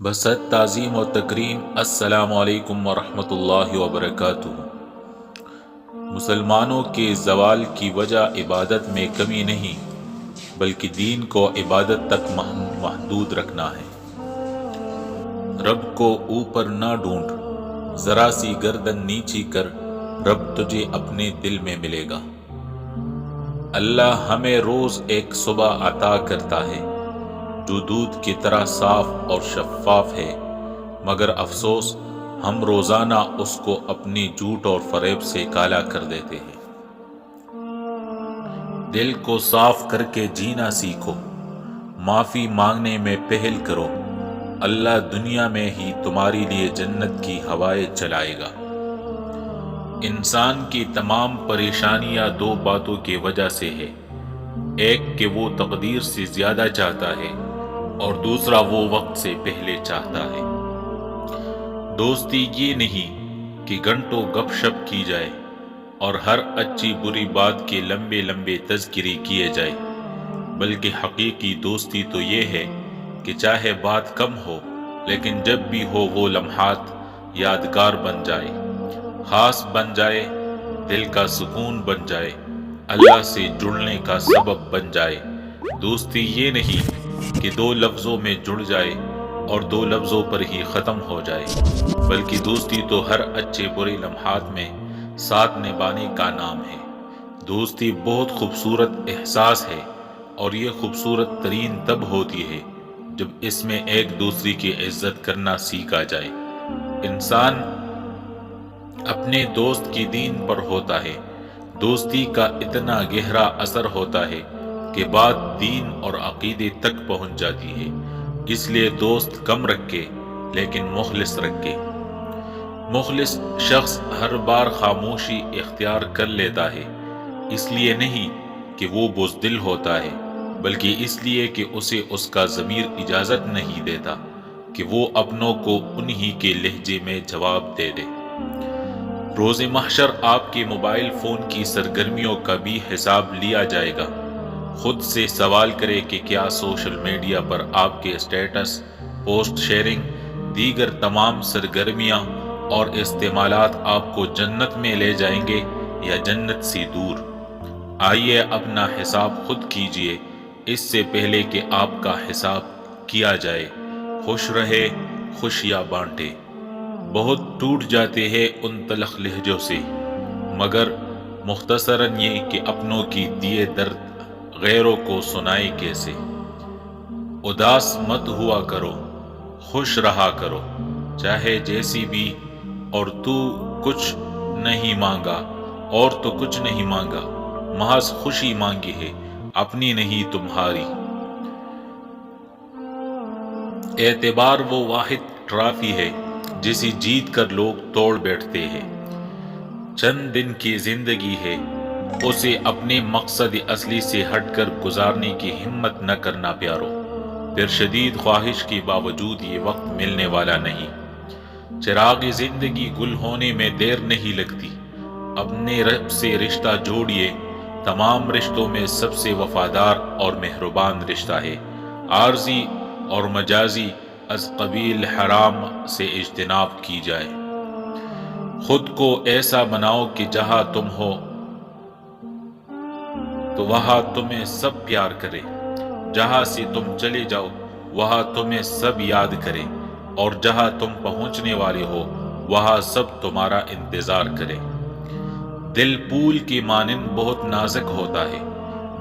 بسط تعظیم و تکریم السلام علیکم ورحمۃ اللہ وبرکاتہ۔ مسلمانوں کے زوال کی وجہ عبادت میں کمی نہیں بلکہ دین کو عبادت تک محدود رکھنا ہے۔ رب کو اوپر نہ ڈھونڈ، ذرا سی گردن نیچی کر، رب تجھے اپنے دل میں ملے گا۔ اللہ ہمیں روز ایک صبح عطا کرتا ہے جو دودھ کی طرح صاف اور شفاف ہے، مگر افسوس ہم روزانہ اس کو اپنی جھوٹ اور فریب سے کالا کر دیتے ہیں۔ دل کو صاف کر کے جینا سیکھو، معافی مانگنے میں پہل کرو، اللہ دنیا میں ہی تمہارے لیے جنت کی ہوائیں چلائے گا۔ انسان کی تمام پریشانیاں دو باتوں کی وجہ سے ہے، ایک کہ وہ تقدیر سے زیادہ چاہتا ہے اور دوسرا وہ وقت سے پہلے چاہتا ہے۔ دوستی یہ نہیں کہ گھنٹوں گپ شپ کی جائے اور ہر اچھی بری بات کے لمبے لمبے تذکرے کیے جائے، بلکہ حقیقی دوستی تو یہ ہے کہ چاہے بات کم ہو لیکن جب بھی ہو وہ لمحات یادگار بن جائے، خاص بن جائے، دل کا سکون بن جائے، اللہ سے جڑنے کا سبب بن جائے۔ دوستی یہ نہیں کہ دو لفظوں میں جڑ جائے اور دو لفظوں پر ہی ختم ہو جائے، بلکہ دوستی تو ہر اچھے برے لمحات میں ساتھ نبھانے کا نام ہے۔ دوستی بہت خوبصورت احساس ہے اور یہ خوبصورت ترین تب ہوتی ہے جب اس میں ایک دوسرے کی عزت کرنا سیکھا جائے۔ انسان اپنے دوست کی دین پر ہوتا ہے، دوستی کا اتنا گہرا اثر ہوتا ہے کہ بات دین اور عقیدے تک پہنچ جاتی ہے۔ اس لیے دوست کم رکھے لیکن مخلص رکھے۔ مخلص شخص ہر بار خاموشی اختیار کر لیتا ہے، اس لیے نہیں کہ وہ بزدل ہوتا ہے بلکہ اس لیے کہ اسے اس کا ضمیر اجازت نہیں دیتا کہ وہ اپنوں کو انہی کے لہجے میں جواب دے دے۔ روز محشر آپ کے موبائل فون کی سرگرمیوں کا بھی حساب لیا جائے گا۔ خود سے سوال کرے کہ کیا سوشل میڈیا پر آپ کے اسٹیٹس، پوسٹ شیئرنگ، دیگر تمام سرگرمیاں اور استعمالات آپ کو جنت میں لے جائیں گے یا جنت سے دور؟ آئیے اپنا حساب خود کیجئے اس سے پہلے کہ آپ کا حساب کیا جائے۔ خوش رہے، خوشیاں بانٹے۔ بہت ٹوٹ جاتے ہیں ان تلخ لہجوں سے، مگر مختصراً یہ کہ اپنوں کی دیے درد غیروں کو سنائے کیسے۔ اداس مت ہوا کرو، خوش رہا کرو، چاہے جیسی بھی، اور تو کچھ نہیں مانگا، اور تو کچھ نہیں مانگا، محض خوشی مانگی ہے، اپنی نہیں تمہاری۔ اعتبار وہ واحد ٹرافی ہے جسے جیت کر لوگ توڑ بیٹھتے ہیں۔ چند دن کی زندگی ہے، اسے اپنے مقصد اصلی سے ہٹ کر گزارنے کی ہمت نہ کرنا پیارو، پھر شدید خواہش کے باوجود یہ وقت ملنے والا نہیں۔ چراغ زندگی گل ہونے میں دیر نہیں لگتی۔ اپنے رب سے رشتہ جوڑیے، تمام رشتوں میں سب سے وفادار اور مہربان رشتہ ہے۔ عارضی اور مجازی از قبیل حرام سے اجتناب کی جائے۔ خود کو ایسا بناؤ کہ جہاں تم ہو تو وہاں تمہیں سب پیار کرے، جہاں سے تم چلے جاؤ وہاں تمہیں سب یاد کرے، اور جہاں تم پہنچنے والے ہو وہاں سب تمہارا انتظار کرے۔ دل پھول کے مانند بہت نازک ہوتا ہے،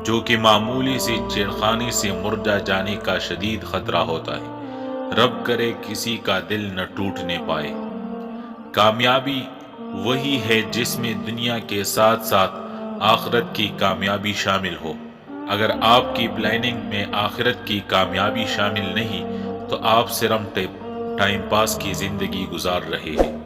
جو کہ معمولی سے چھیڑخانی سے مرجھا جانے کا شدید خطرہ ہوتا ہے۔ رب کرے کسی کا دل نہ ٹوٹنے پائے۔ کامیابی وہی ہے جس میں دنیا کے ساتھ ساتھ آخرت کی کامیابی شامل ہو۔ اگر آپ کی پلاننگ میں آخرت کی کامیابی شامل نہیں تو آپ صرف ٹائم پاس کی زندگی گزار رہے ہیں۔